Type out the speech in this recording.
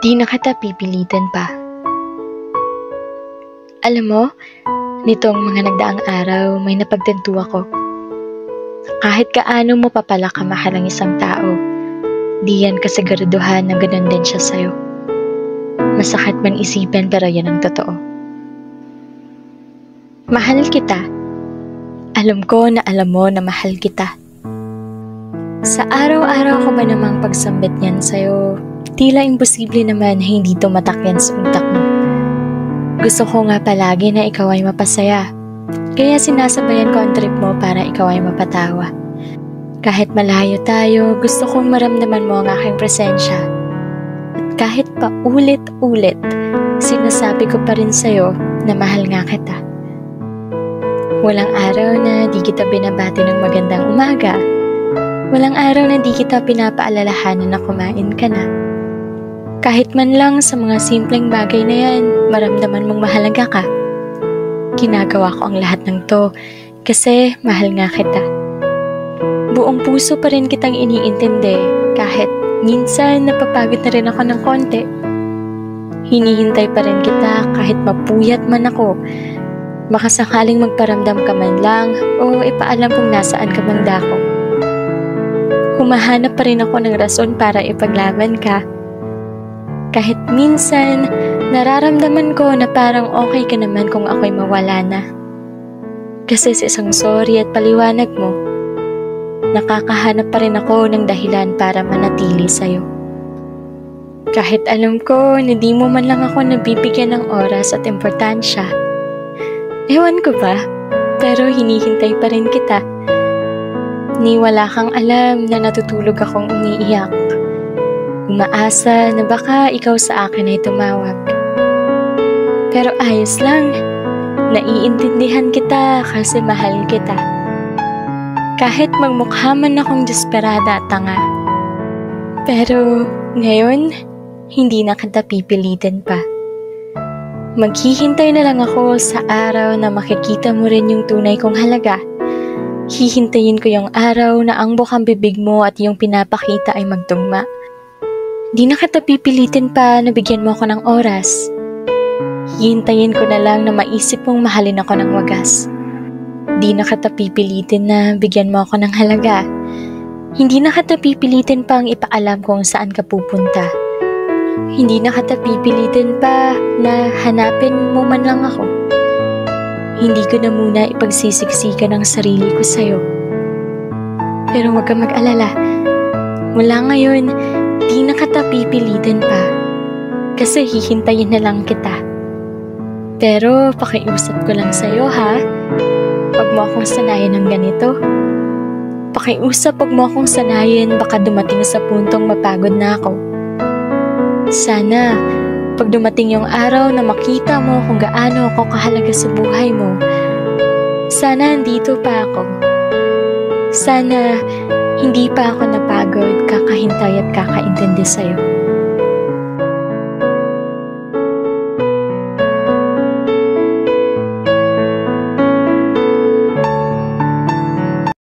Di na kita pipilitin pa. Alam mo, nitong mga nagdaang araw may napagtanto ako. Kahit kaano mo pa pala kamahal ang isang tao, di yan kasiguraduhan na ganun din siya sa'yo. Masakit man isipin pero yan ang totoo. Mahal kita. Alam ko na alam mo na mahal kita. Sa araw-araw ko ba namang pagsambit niyan sa'yo, tila imposible naman na hindi tumatak yan sa utak mo. Gusto ko nga palagi na ikaw ay mapasaya, kaya sinasabayan ko ang trip mo para ikaw ay mapatawa. Kahit malayo tayo, gusto kong maramdaman mo ang aking presensya. At kahit pa ulit-ulit, sinasabi ko pa rin sa'yo na mahal nga kita. Walang araw na di kita binabati ng magandang umaga. Walang araw na di kita pinapaalalahanan na kumain ka na. Kahit man lang sa mga simpleng bagay na yan, maramdaman mong mahalaga ka. Ginagawa ko ang lahat ng to kasi mahal nga kita. Buong puso pa rin kitang iniintindi kahit minsan napapagod na rin ako ng konti. Hinihintay pa rin kita kahit mapuyat man ako. Baka sakaling magparamdam ka man lang o ipaalam kung nasaan ka man dako. Humahanap pa rin ako ng rason para ipaglaban ka. Kahit minsan, nararamdaman ko na parang okay ka naman kung ako'y mawala na. Kasi sa isang sorry at paliwanag mo, nakakahanap pa rin ako ng dahilan para manatili sa'yo. Kahit alam ko na di mo man lang ako nabibigyan ng oras at importansya. Ewan ko ba, pero hinihintay pa rin kita. Ni wala kang alam na natutulog akong umiiyak. Umaasa na baka ikaw sa akin ay tumawag. Pero ayos lang, naiintindihan kita kasi mahal kita. Kahit magmukha man akong desperada at tanga. Pero ngayon, hindi na kita pipilitin pa. Maghihintay na lang ako sa araw na makikita mo rin yung tunay kong halaga. Hihintayin ko yung araw na ang bukang bibig mo at yung pinapakita ay magtugma. Di na kita pipilitin pa na bigyan mo ako ng oras. Hihintayin ko na lang na maisip mong mahalin ako ng wagas. Di na kita pipilitin na bigyan mo ako ng halaga. Hindi na kita pipilitin pang ipaalam kung saan ka pupunta. Hindi na kita pipilitin pa na hanapin mo man lang ako. Hindi ko na muna ipagsisiksikan ang sarili ko sa'yo. Pero huwag kang mag-alala. Mula ngayon, di na kita pipilitin pa. Kasi hihintayin na lang kita. Pero pakiusap ko lang sa'yo ha. Huwag mo akong sanayin ng ganito. Pakiusap, huwag mo akong sanayin, baka dumating sa puntong mapagod na ako. Sana, pag dumating yung araw na makita mo kung gaano ako kahalaga sa buhay mo, sana andito pa ako. Sana hindi pa ako napagod, kakahintay at kakaintindi sa'yo.